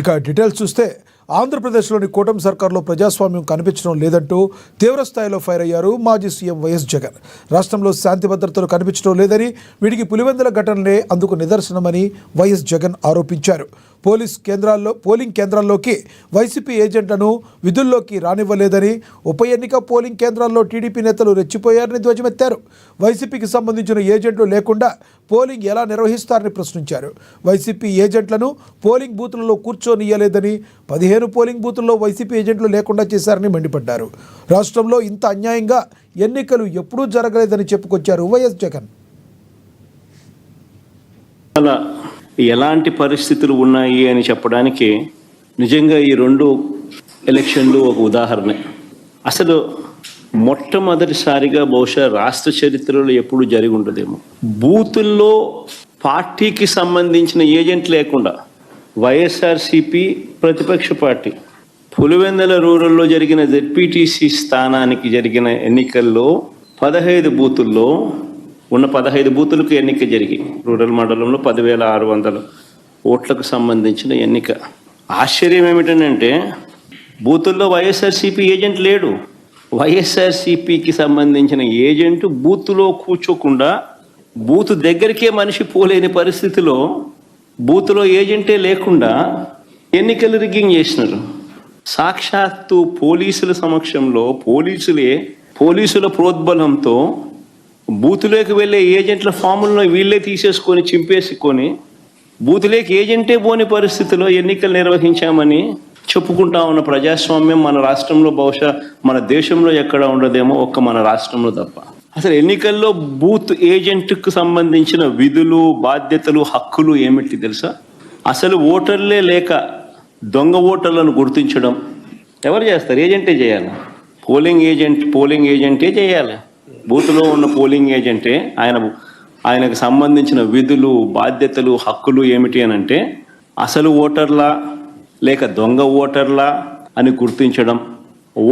ఇక డీటెయిల్స్ చూస్తే ఆంధ్రప్రదేశ్లోని కూటమి సర్కార్లో ప్రజాస్వామ్యం కనిపించడం లేదంటూ తీవ్రస్థాయిలో ఫైర్ అయ్యారు మాజీ సీఎం వైఎస్ జగన్. రాష్ట్రంలో శాంతి భద్రతలు కనిపించడం లేదని, వీటికి పులివెందుల ఘటనలే అందుకు నిదర్శనమని వైఎస్ జగన్ ఆరోపించారు. పోలింగ్ కేంద్రాల్లోకి వైసీపీ ఏజెంట్లను విధుల్లోకి రానివ్వలేదని, ఉప ఎన్నిక పోలింగ్ కేంద్రాల్లో టీడీపీ నేతలు రెచ్చిపోయారని ధ్వజమెత్తారు. వైసీపీకి సంబంధించిన ఏజెంట్లు లేకుండా పోలింగ్ ఎలా నిర్వహిస్తారని ప్రశ్నించారు. వైసీపీ ఏజెంట్లను పోలింగ్ బూతులలో కూర్చోనియ్యలేదని, 15 పోలింగ్ బూతుల్లో వైసీపీ ఏజెంట్లు లేకుండా చేశారని మండిపడ్డారు. రాష్ట్రంలో ఇంత అన్యాయంగా ఎన్నికలు ఎప్పుడూ జరగలేదని చెప్పుకొచ్చారు వైఎస్ జగన్. ఎలాంటి పరిస్థితులు ఉన్నాయి అని చెప్పడానికి నిజంగా ఈ 2 ఎలక్షన్లు ఒక ఉదాహరణ. అసలు మొట్టమొదటిసారిగా బహుశా రాష్ట్ర చరిత్రలో ఎప్పుడు జరిగి ఉండదేమో, బూతుల్లో పార్టీకి సంబంధించిన ఏజెంట్ లేకుండా వైఎస్ఆర్సీపీ ప్రతిపక్ష పార్టీ పులివెందుల రూరల్లో జరిగిన జెడ్పీటీసీ స్థానానికి జరిగిన ఎన్నికల్లో 15 బూతుల్లో ఉన్న 15 బూతులకు ఎన్నిక జరిగి రూరల్ మండలంలో 10,600 ఓట్లకు సంబంధించిన ఎన్నిక. ఆశ్చర్యం ఏమిటంటే బూతుల్లో వైఎస్ఆర్సీపీ ఏజెంట్ లేడు. వైఎస్ఆర్సీపీకి సంబంధించిన ఏజెంట్ బూత్లో కూర్చోకుండా బూత్ దగ్గరికే మనిషి పోలేని పరిస్థితిలో బూత్లో ఏజెంటే లేకుండా ఎన్నికలు రిగ్గింగ్ చేసినారు. సాక్షాత్తు పోలీసుల సమక్షంలో పోలీసుల ప్రోద్బలంతో బూతులోకి వెళ్ళే ఏజెంట్ల ఫాములను వీళ్ళే తీసేసుకొని చింపేసుకొని బూతులోకి ఏజెంటే పోని పరిస్థితిలో ఎన్నికలు నిర్వహించామని చెప్పుకుంటా ఉన్న ప్రజాస్వామ్యం మన రాష్ట్రంలో బహుశా మన దేశంలో ఎక్కడ ఉండదేమో, ఒక్క మన రాష్ట్రంలో తప్ప. అసలు ఎన్నికల్లో బూత్ ఏజెంట్కు సంబంధించిన విధులు, బాధ్యతలు, హక్కులు ఏమిటి తెలుసా? అసలు ఓటర్లే లేక దొంగ ఓటర్లను గుర్తించడం ఎవరు చేస్తారు? ఏజెంటే చేయాలి. పోలింగ్ ఏజెంటే చేయాలి. బూత్లో ఉన్న పోలింగ్ ఏజెంటే ఆయనకు సంబంధించిన విధులు, బాధ్యతలు, హక్కులు ఏమిటి అని అంటే అసలు ఓటర్లా లేక దొంగ ఓటర్లా అని గుర్తించడం,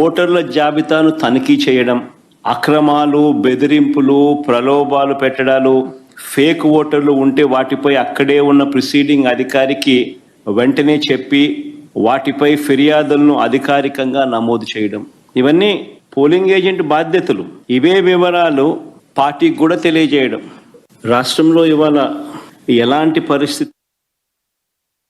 ఓటర్ల జాబితాను తనిఖీ చేయడం, అక్రమాలు, బెదిరింపులు, ప్రలోభాలు పెట్టడాలు, ఫేక్ ఓటర్లు ఉంటే వాటిపై అక్కడే ఉన్న ప్రిసీడింగ్ అధికారికి వెంటనే చెప్పి వాటిపై ఫిర్యాదులను అధికారికంగా నమోదు చేయడం, ఇవన్నీ పోలింగ్ ఏజెంట్ బాధ్యతలు. ఇవే వివరాలు పార్టీకి కూడా తెలియజేయడం. రాష్ట్రంలో ఇవాళ ఎలాంటి పరిస్థితి